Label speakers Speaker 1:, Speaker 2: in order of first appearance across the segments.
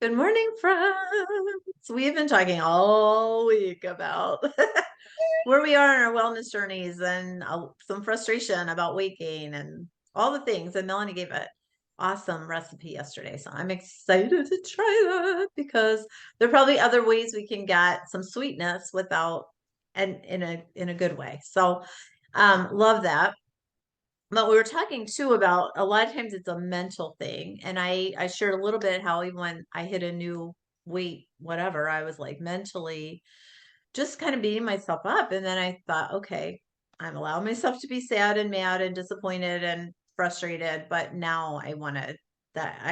Speaker 1: Good morning, friends. We have been talking all week about where we are in our wellness journeys and some frustration about weight gain and all the things. And Melanie gave an awesome recipe yesterday. So I'm excited to try that because there are probably other ways we can get some sweetness without and in a good way. So love that. But we were talking too about a lot of times it's a mental thing. And I shared a little bit how even when I hit a new weight, whatever, I was like mentally just kind of beating myself up. And then I thought, okay, I'm allowing myself to be sad and mad and disappointed and frustrated. But now I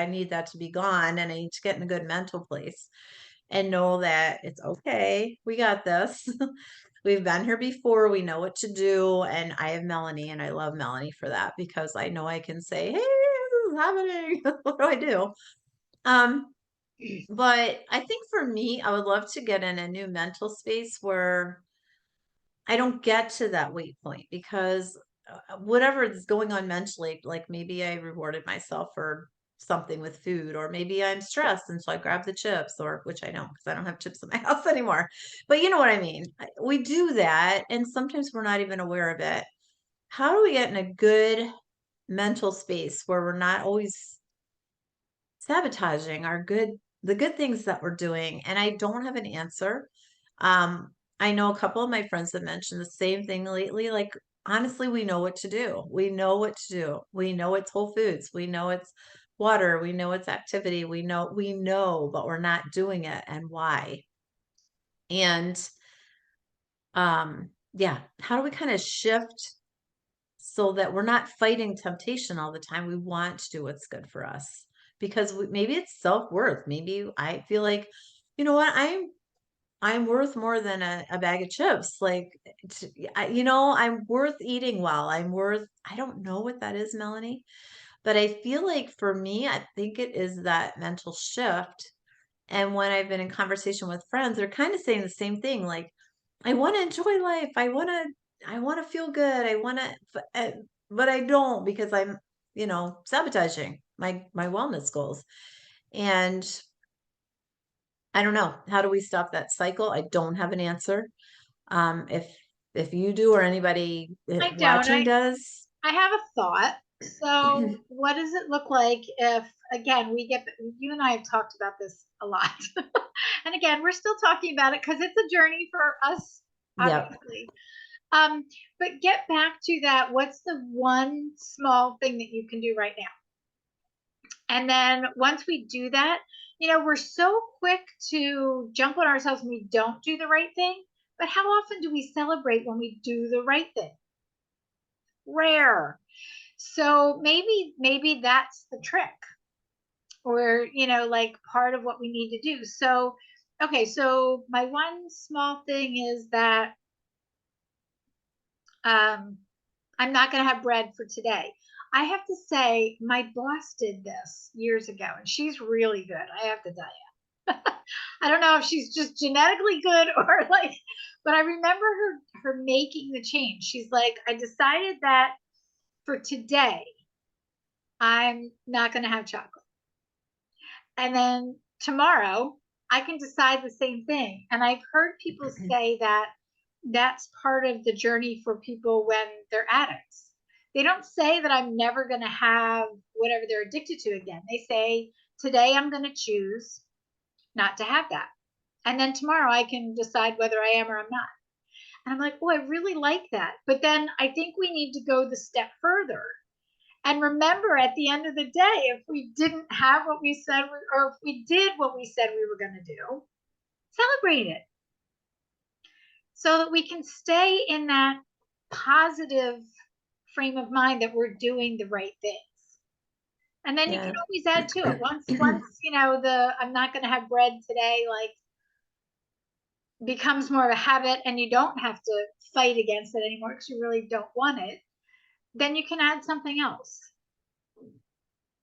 Speaker 1: need that to be gone and I need to get in a good mental place and know that it's okay. We got this. We've been here before. We know what to do. And I have Melanie, and I love Melanie for that because I know I can say, hey, this is happening. What do I do? Um, but I think for me, I would love to get in a new mental space where I don't get to that weight point because whatever is going on mentally, like maybe I rewarded myself for something with food, or maybe I'm stressed and so I grab the chips, or which I don't because I don't have chips in my house anymore. But you know what I mean? We do that, and sometimes we're not even aware of it. How do we get in a good mental space where we're not always sabotaging the good things that we're doing? And I don't have an answer. I know a couple of my friends have mentioned the same thing lately. Like, honestly, we know what to do. We know what to do. We know it's whole foods. We know it's water. We know it's activity. We know, but we're not doing it. And why? And yeah, how do we kind of shift so that we're not fighting temptation all the time? We want to do what's good for us because maybe it's self-worth. Maybe I feel like, you know what, I'm worth more than a bag of chips. Like, I'm worth eating well. I don't know what that is, Melanie, but I feel like for me, I think it is that mental shift. And when I've been in conversation with friends, they're kind of saying the same thing. Like, I want to enjoy life. I want to feel good. But I don't because I'm, sabotaging my wellness goals. And I don't know. How do we stop that cycle? I don't have an answer. If you do or anybody
Speaker 2: I don't.
Speaker 1: watching does.
Speaker 2: I have a thought. So, what does it look like if, again, you and I have talked about this a lot. And again, we're still talking about it because it's a journey for us,
Speaker 1: Yep.
Speaker 2: obviously. But get back to that. What's the one small thing that you can do right now? And then once we do that, we're so quick to jump on ourselves when we don't do the right thing. But how often do we celebrate when we do the right thing? Rare. So maybe that's the trick, or like part of what we need to do. So okay, so my one small thing is that um I'm not going to have bread for today. I have to say my boss did this years ago and she's really good, I have to tell you. I don't know if she's just genetically good or like, but I remember her making the change. She's like, I decided that for today I'm not going to have chocolate. And then tomorrow, I can decide the same thing. And I've heard people say that that's part of the journey for people when they're addicts. They don't say that I'm never going to have whatever they're addicted to again. They say, today I'm going to choose not to have that. And then tomorrow I can decide whether I am or I'm not. And I'm like, oh, I really like that. But then I think we need to go the step further and remember, at the end of the day, if we didn't have what we said, or if we did what we said we were going to do, celebrate it so that we can stay in that positive frame of mind that we're doing the right things. And then you can
Speaker 1: Yeah.
Speaker 2: always add to it. Once the I'm not going to have bread today, like, becomes more of a habit, and you don't have to fight against it anymore because you really don't want it. Then you can add something else.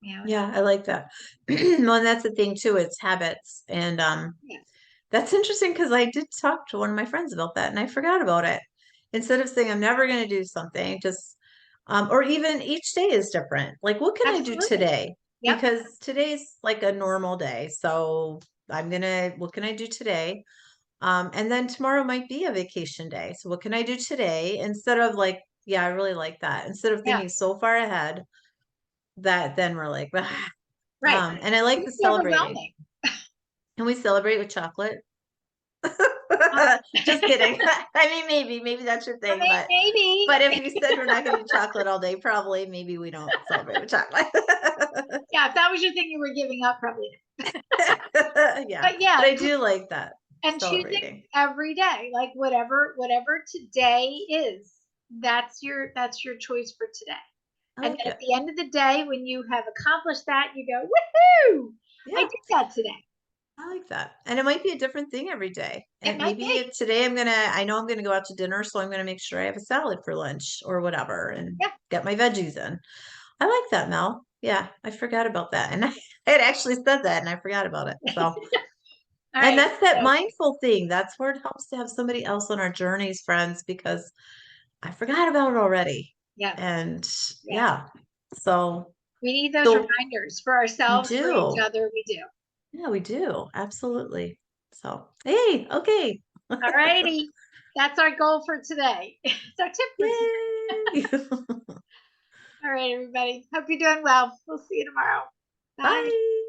Speaker 1: Yeah, I like that. Well, and that's the thing too, it's habits. And
Speaker 2: Yeah.
Speaker 1: that's interesting because I did talk to one of my friends about that and I forgot about it. Instead of saying I'm never going to do something, just or even each day is different. Like, what can I do
Speaker 2: Absolutely.
Speaker 1: today?
Speaker 2: Yep.
Speaker 1: because today's like a normal day. So what can I do today? And then tomorrow might be a vacation day. So what can I do today instead of like, yeah, I really like that. Instead of
Speaker 2: Yeah.
Speaker 1: thinking so far ahead that then we're like,
Speaker 2: Right.
Speaker 1: and I like the
Speaker 2: It's
Speaker 1: celebrating.
Speaker 2: overwhelming.
Speaker 1: Can we celebrate with chocolate?
Speaker 2: Uh,
Speaker 1: Just kidding. I mean, maybe that's your
Speaker 2: I
Speaker 1: thing,
Speaker 2: mean, maybe.
Speaker 1: but if you said we're not going to do chocolate all day, probably maybe we don't celebrate with chocolate.
Speaker 2: Yeah, if that was your thing, you were giving up, probably.
Speaker 1: Yeah,
Speaker 2: But yeah,
Speaker 1: but I do like that
Speaker 2: and choosing
Speaker 1: celebrating.
Speaker 2: every day, like whatever today is, that's your choice for today.
Speaker 1: I
Speaker 2: And
Speaker 1: like
Speaker 2: then at
Speaker 1: it.
Speaker 2: the end of the day, when you have accomplished that, you go, woohoo! I
Speaker 1: Yeah,
Speaker 2: did that today.
Speaker 1: I like that. And it might be a different thing every day.
Speaker 2: It
Speaker 1: And
Speaker 2: might
Speaker 1: maybe
Speaker 2: be.
Speaker 1: today I know I'm gonna go out to dinner, so I'm gonna make sure I have a salad for lunch or whatever and
Speaker 2: Yeah.
Speaker 1: get my veggies in. I like that, Mel. Yeah, I forgot about that. And I had actually said that and I forgot about it. So,
Speaker 2: All
Speaker 1: and
Speaker 2: right.
Speaker 1: that's that
Speaker 2: So,
Speaker 1: mindful thing. That's where it helps to have somebody else on our journeys, friends, because I forgot about it already.
Speaker 2: yes.
Speaker 1: And
Speaker 2: Yes.
Speaker 1: yeah, so,
Speaker 2: We need those
Speaker 1: so
Speaker 2: reminders for
Speaker 1: we
Speaker 2: ourselves, for each
Speaker 1: do.
Speaker 2: other. We do.
Speaker 1: Yeah, we do. Absolutely. So, hey, okay.
Speaker 2: All righty. That's our goal for today. It's our tip for today.
Speaker 1: Yay.
Speaker 2: All right, everybody. Hope you're doing well. We'll see you tomorrow. Bye.
Speaker 1: Bye.